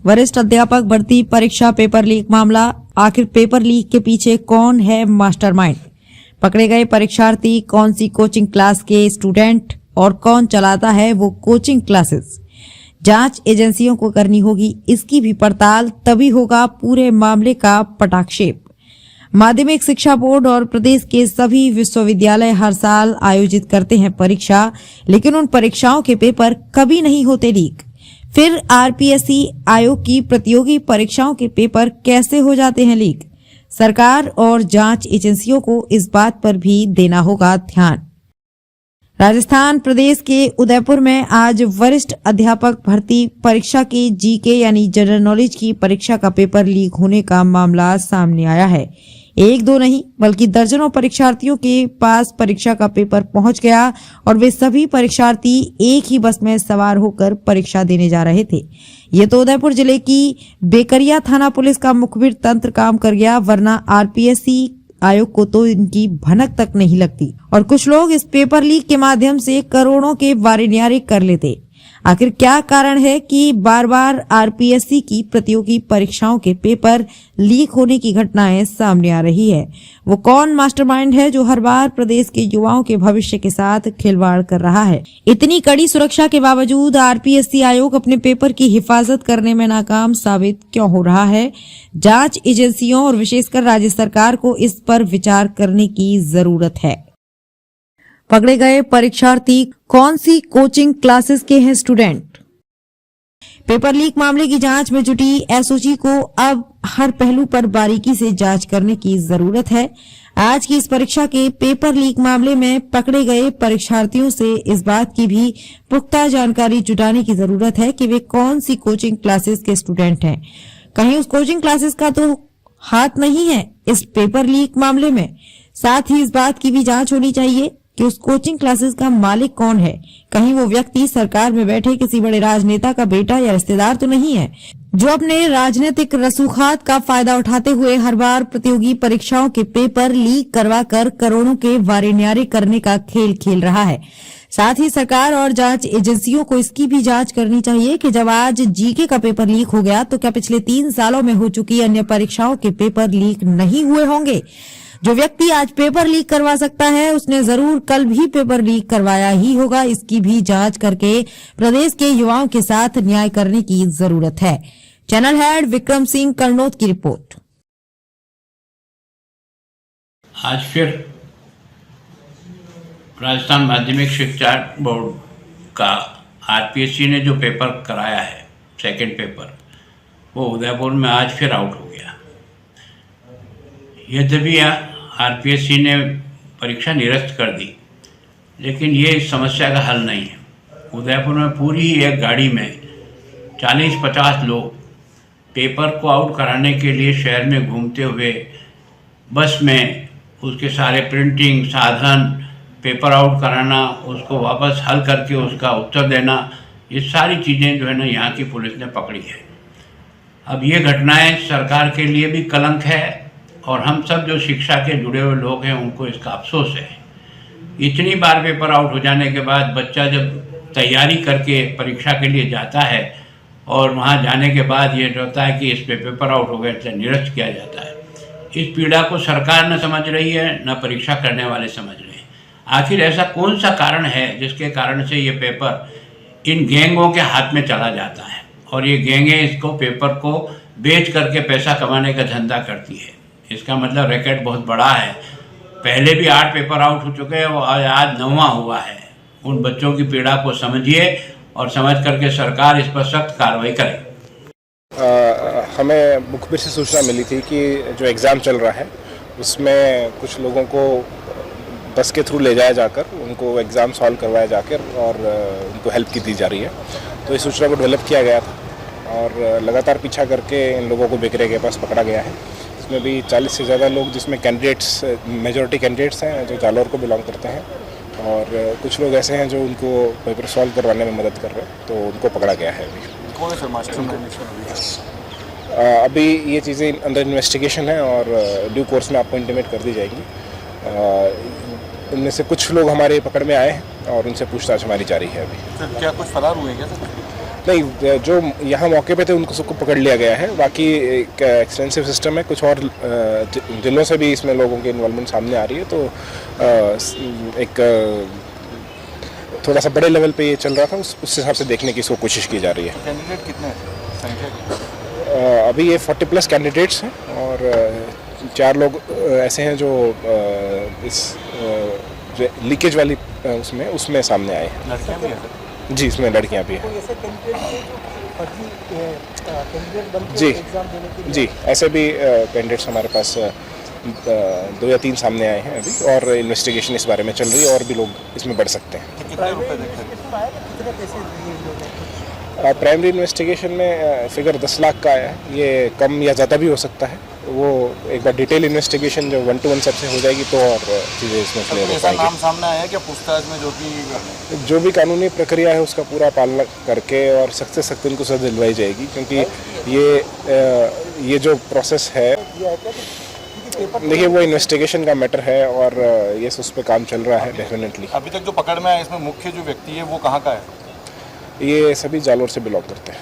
वरिष्ठ अध्यापक भर्ती परीक्षा पेपर लीक मामला, आखिर पेपर लीक के पीछे कौन है मास्टरमाइंड? पकड़े गए परीक्षार्थी कौन सी कोचिंग क्लास के स्टूडेंट और कौन चलाता है वो कोचिंग क्लासेस? जांच एजेंसियों को करनी होगी इसकी भी पड़ताल, तभी होगा पूरे मामले का पटाक्षेप। माध्यमिक शिक्षा बोर्ड और प्रदेश के सभी विश्वविद्यालय हर साल आयोजित करते हैं परीक्षा, लेकिन उन परीक्षाओं के पेपर कभी नहीं होते लीक। फिर आरपीएससी आयोग की प्रतियोगी परीक्षाओं के पेपर कैसे हो जाते हैं लीक? सरकार और जांच एजेंसियों को इस बात पर भी देना होगा ध्यान। राजस्थान प्रदेश के उदयपुर में आज वरिष्ठ अध्यापक भर्ती परीक्षा के जीके यानी जनरल नॉलेज की परीक्षा का पेपर लीक होने का मामला सामने आया है। एक दो नहीं बल्कि दर्जनों परीक्षार्थियों के पास परीक्षा का पेपर पहुंच गया और वे सभी परीक्षार्थी एक ही बस में सवार होकर परीक्षा देने जा रहे थे। ये तो उदयपुर जिले की बेकरिया थाना पुलिस का मुखबिर तंत्र काम कर गया, वरना आरपीएससी आयोग को तो इनकी भनक तक नहीं लगती और कुछ लोग इस पेपर लीक के माध्यम से करोड़ों के वारे न्यारे कर लेते। आखिर क्या कारण है कि बार बार आरपीएससी की प्रतियोगी परीक्षाओं के पेपर लीक होने की घटनाएं सामने आ रही है? वो कौन मास्टरमाइंड है जो हर बार प्रदेश के युवाओं के भविष्य के साथ खिलवाड़ कर रहा है? इतनी कड़ी सुरक्षा के बावजूद आरपीएससी आयोग अपने पेपर की हिफाजत करने में नाकाम साबित क्यों हो रहा है? जांच एजेंसियों और विशेषकर राज्य सरकार को इस पर विचार करने की जरूरत है। पकड़े गए परीक्षार्थी कौन सी कोचिंग क्लासेस के हैं स्टूडेंट? पेपर लीक मामले की जांच में जुटी एसओजी को अब हर पहलू पर बारीकी से जांच करने की जरूरत है। आज की इस परीक्षा के पेपर लीक मामले में पकड़े गए परीक्षार्थियों से इस बात की भी पुख्ता जानकारी जुटाने की जरूरत है कि वे कौन सी कोचिंग क्लासेस के स्टूडेंट हैं। कहीं उस कोचिंग क्लासेस का तो हाथ नहीं है इस पेपर लीक मामले में। साथ ही इस बात की भी जांच होनी चाहिए कि उस कोचिंग क्लासेस का मालिक कौन है। कहीं वो व्यक्ति सरकार में बैठे किसी बड़े राजनेता का बेटा या रिश्तेदार तो नहीं है जो अपने राजनीतिक रसूखात का फायदा उठाते हुए हर बार प्रतियोगी परीक्षाओं के पेपर लीक करवाकर करोड़ों के वारे न्यारे करने का खेल खेल रहा है। साथ ही सरकार और जांच एजेंसियों को इसकी भी जांच करनी चाहिए कि जब आज जीके का पेपर लीक हो गया तो क्या पिछले 3 सालों में हो चुकी अन्य परीक्षाओं के पेपर लीक नहीं हुए होंगे? जो व्यक्ति आज पेपर लीक करवा सकता है उसने जरूर कल भी पेपर लीक करवाया ही होगा। इसकी भी जांच करके प्रदेश के युवाओं के साथ न्याय करने की जरूरत है। चैनल हेड विक्रम सिंह कर्नौत की रिपोर्ट। आज फिर राजस्थान माध्यमिक शिक्षा बोर्ड का आरपीएससी ने जो पेपर कराया है सेकंड पेपर, वो उदयपुर में आज फिर आउट हो गया। यद्यपि आरपीएससी ने परीक्षा निरस्त कर दी, लेकिन ये इस समस्या का हल नहीं है। उदयपुर में पूरी एक गाड़ी में 40-50 लोग पेपर को आउट कराने के लिए शहर में घूमते हुए बस में उसके सारे प्रिंटिंग साधन, पेपर आउट कराना, उसको वापस हल करके उसका उत्तर देना, ये सारी चीज़ें जो है ना यहाँ की पुलिस ने पकड़ी है। अब ये घटनाएं सरकार के लिए भी कलंक है और हम सब जो शिक्षा के जुड़े हुए लोग हैं उनको इसका अफसोस है। इतनी बार पेपर आउट हो जाने के बाद बच्चा जब तैयारी करके परीक्षा के लिए जाता है और वहाँ जाने के बाद ये होता है कि इस पे पेपर आउट हो गए तो निरस्त किया जाता है। इस पीड़ा को सरकार न समझ रही है, न परीक्षा करने वाले समझ रहे हैं। आखिर ऐसा कौन सा कारण है जिसके कारण से ये पेपर इन गैंगों के हाथ में चला जाता है और ये गैंगें इसको पेपर को बेच करके पैसा कमाने का धंधा करती है? इसका मतलब रैकेट बहुत बड़ा है। पहले भी 8 पेपर आउट हो चुके हैं, वो आज 9वां हुआ है। उन बच्चों की पीड़ा को समझिए और समझ करके सरकार इस पर सख्त कार्रवाई करे। हमें मुखबिर से सूचना मिली थी कि जो एग्ज़ाम चल रहा है उसमें कुछ लोगों को बस के थ्रू ले जाया जाकर उनको एग्ज़ाम सॉल्व करवाया जाकर और उनको हेल्प की दी जा रही है। तो इस सूचना को डेवलप किया गया था और लगातार पीछा करके इन लोगों को बेकरे के पास पकड़ा गया है। इसमें भी 40 से ज़्यादा लोग, जिसमें कैंडिडेट्स मेजॉरिटी कैंडिडेट्स हैं जो जालौर को बिलोंग करते हैं और कुछ लोग ऐसे हैं जो उनको पेपर सॉल्व करवाने में मदद कर रहे हैं, तो उनको पकड़ा गया है। अभी ये चीज़ें अंडर इन्वेस्टिगेशन है और ड्यू कोर्स में आपको इंटीमेट कर दी जाएंगी। इनमें से कुछ लोग हमारे पकड़ में आए हैं और उनसे पूछताछ हमारी जारी है। अभी सर क्या कुछ फरार हुए हैं क्या सर? नहीं, जो यहाँ मौके पे थे उनको सबको पकड़ लिया गया है। बाकी एक एक्सटेंसिव सिस्टम है, कुछ और जिलों से भी इसमें लोगों की इन्वॉल्वमेंट सामने आ रही है। तो एक थोड़ा सा बड़े लेवल पे ये चल रहा था, उस हिसाब से देखने की इसको कोशिश की जा रही है। कैंडिडेट कितने हैं संख्या? अभी ये 40+ कैंडिडेट्स हैं और 4 लोग ऐसे हैं जो इस लीकेज वाली उसमें सामने आए हैं। लड़कियां भी हैं? जी, इसमें लड़कियां भी हैं। जी जी, ऐसे भी कैंडिडेट्स हमारे पास 2 या 3 सामने आए हैं अभी, और इन्वेस्टिगेशन इस बारे में चल रही है, और भी लोग इसमें बढ़ सकते हैं। कितने रुपए देते हैं? प्राइमरी इन्वेस्टिगेशन में फिगर 10 लाख का आया है। ये कम या ज़्यादा भी हो सकता है। वो एक बार डिटेल इन्वेस्टिगेशन जो 1-to-1 सबसे हो जाएगी तो और चीज़ें इसमें क्लियर हो ऐसा पाएंगी। नाम सामने आया है कि पूछताछ में जो भी कानूनी प्रक्रिया है उसका पूरा पालन करके और सख्त से सख्त उनको सजा दिलवाई जाएगी, क्योंकि ये जो प्रोसेस है, देखिए वो इन्वेस्टिगेशन का मैटर है और ये उस पर काम चल रहा है डेफिनेटली। अभी तक जो पकड़ में आया इसमें मुख्य जो व्यक्ति है वो कहाँ का है? ये सभी जालोर से बिलोंग करते हैं।